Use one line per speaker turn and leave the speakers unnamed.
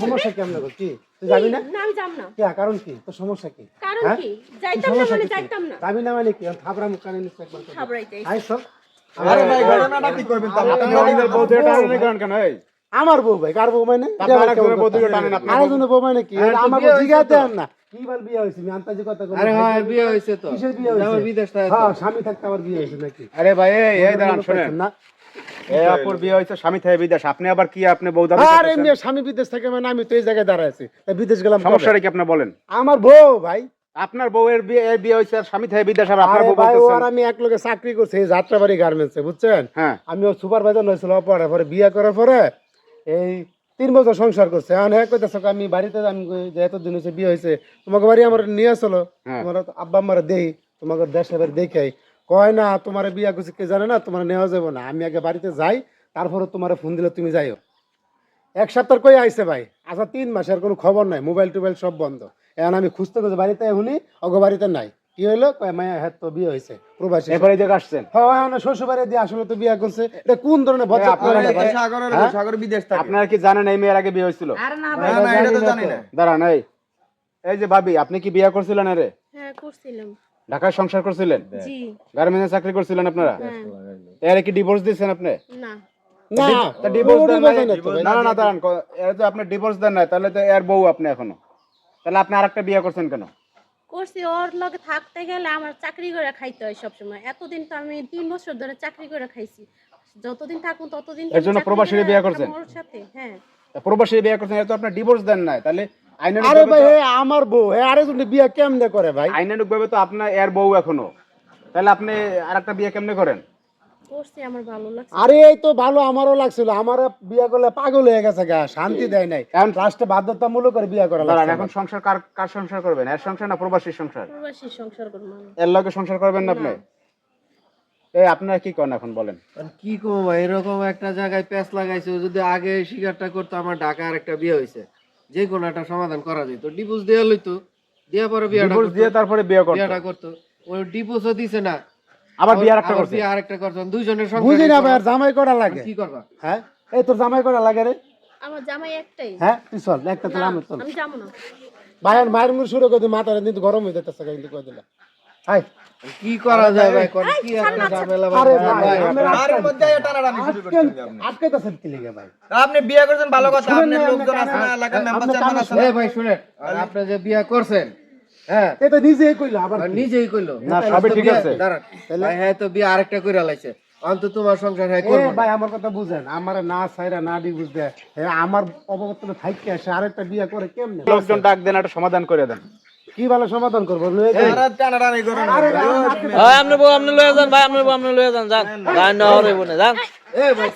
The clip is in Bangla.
সমস্যা কি আপনার কি তুই যাবি না? কারণ কি তোর সমস্যা কি? যাবি না মানে কি থাবরা মুখ কানে নিচ্ছে আমার বউ ভাই কার বউ মানে আরেকজনের বউ মানে কি আমার বউ জিগাতে না কি বল বিয়ে হইছে আমি আন্তাজি কথা কই।
আরে হ্যাঁ বিয়ে হইছে তো
কিসের বিয়ে হইছে?
আমার বিদেশ থেকে
হ্যাঁ স্বামী থাকতে আবার বিয়ে হইছে নাকি?
আরে ভাই এই দাঁড়ান শুনেন না এই আপুর বিয়ে হইছে স্বামী থেকে বিদেশ আপনি আবার কি আপনি বউ দাবি
আরে মেয়ে স্বামী বিদেশ থেকে মানে আমি তো এই জায়গায় দাঁড়ায় আছি তাই বিদেশ গেলাম
সমস্যাটা কি আপনি বলেন?
আমার বউ ভাই
আপনার বউয়ের বিয়ে হইছে আর স্বামী থেকে বিদেশ আর আপনার বউ
ভাই
বলতেছেন
আর আমি এক লগে চাকরি করছি যাত্রাবাড়ি গার্মেন্টসে বুঝছেন?
হ্যাঁ
আমি ও সুপারভাইজার হইছিল পরে বিয়ে করার পরে এই 3 বছর সংসার করছে এখন হ্যাঁ কইতাছ আমি বাড়িতে আমি যে এতদিন হইছে বিয়ে হইছে তোমাকে বাড়ি আমার নিয়ে আসলো তোমার আব্বা আম্মারে দেই তোমাকে দেশে বাড়ি দেখাই কয় না তোমার বিয়ে করছে কে জানে না তোমার নেওয়া যাবে না আমি আগে বাড়িতে যাই তারপরে তোমার ফোন দিলে তুমি যাইও। 1 সপ্তাহ কই আইছে ভাই আচ্ছা 3 মাসের কোনো খবর নাই মোবাইল টোবাইল সব বন্ধ এখন আমি খুঁজতে খুঁজে বাড়িতে শুনি অগো বাড়িতে নাই কি হইলো কয় মায়া হ্যাঁ তো বিয়ে হইছে প্রবাসী
এবারে যে আসছেন
হ্যাঁ না শ্বশুর বাড়ি দিয়ে আসলে তো বিয়ে করছে এটা কোন ধরনের ভদ্র
সাগর বিদেশ থাকে
আপনারা কি জানেন এই মেয়ের আগে বিয়ে হইছিল?
না এটা তো জানি না।
দাঁড়ান এই যে ভাবি আপনি কি বিয়ে করছিলেন? আরে
হ্যাঁ করছিলাম।
ঢাকায় সংসার করছিলেন?
জি।
গার্মেন্টসে চাকরি করছিলেন আপনারা?
হ্যাঁ।
এর কি ডিভোর্স দিয়েছেন আপনি?
না
না
ডিভোর্স দেন না না দাঁড়ান এর তো আপনি ডিভোর্স দেন না তাহলে তো এর বউ আপনি এখনো তাহলে আপনি আরেকটা বিয়ে করছেন কেন?
করছি ওর লগে থাকতে গেলে আমার চাকরি করে খাইতে হয় সব সময় এতদিন তো আমি 3 বছর ধরে চাকরি করে খাইছি যতদিন থাকুন ততদিন
এর জন্য প্রবাসীরে বিয়ে করছেন?
ওর সাথে হ্যাঁ
প্রবাসী বিয়ে করছেন এর তো আপনি ডিভোর্স দেন না তাহলে
আরে ভাই আমার বউ আরেকজন বিয়ে কেমনে করে ভাই?
আইনানুগ ভাবে তো আপনার এর বউ এখনো তাহলে আপনি আরেকটা বিয়ে কেমনে করেন?
করছি আমার ভালো লাগছে।
আরে এই তো ভালো আমারও লাগছিল আমার বিয়ে করলে পাগল হয়ে গেছে গা শান্তি দেয় নাই এখন লাস্টে বাধ্যতামূলক করে বিয়ে করা লাগছে।
এখন সংসার কার সংসার করবেন? এর সংসার না প্রবাসীর সংসার?
প্রবাসী সংসার করব আমি।
এর লগে সংসার করবেন না আপনি? এই আপনারা কি করেন এখন বলেন?
কি করবো ভাই এরকম একটা জায়গায় প্যাঁচ লাগাইছে যদি আগে শিকারটা করতো আমার ঢাকা আর একটা বিয়ে হইছে যে কোনো একটা সমাধান করা যেত ডিভোর্স দেওয়া লইতো দিয়া পরে
ডিভোর্স দিয়ে তারপরে বিয়েটা
করতো ওই ডিভোর্সও দিছে না
আবার বিয়ে আরেকটা করছে
বিয়ে আরেকটা করছেন দুইজনের সংসার
বুঝি না ভাই আর জামাই করা লাগে
কি করবা?
হ্যাঁ এই তোর জামাই করা লাগে রে?
আমার জামাই একটাই।
হ্যাঁ তুই চল একটা তো আমি চল
আমি যাবো না।
ভাইয়ের মায়ের মুখ শুরু করে মাথাটা কিন্তু গরম হয়ে যেতেছে কিন্তু কই দিলা হাই
কি করা যায় ভাই কোন কি একটা ঝামেলা
আরে
ভাই
ভাই
আর মধ্যে টানাটানি শুরু করছেন আপনি।
আটকাইতেছেন কি লাগে ভাই?
আপনি বিয়ে করছেন ভালো কথা আপনি লোকজন আছে না এলাকার মেম্বার চেয়ারম্যান আছে
এই ভাই শুনেন আপনি যে বিয়ে করছেন হ্যাঁ
এই তো নিজেই কইলো আবার কি?
নিজেই কইলো
না সবই ঠিক আছে
দাঁড়ান ভাই হ্যাঁ তো বিয়ে আরেকটা কইরা লাইছে অন্ত তোমার সংসার হ্যাঁ
এ
করব
ভাই আমার কথা বুঝেন আমার না ছাইরা না দি বুঝতে আমার অববর্তনে থাইকে আসে আরেকটা বিয়ে করে কেমনে?
লোকজন ডাক দেন একটা সমাধান করে দেন।
কি ভালো সমাধান করবো
আর টানাটানি করেন না।
আপনি লয়ে যান ভাই, আপনি লয়ে যান, যান না হরে বনে যান।
এই ভাই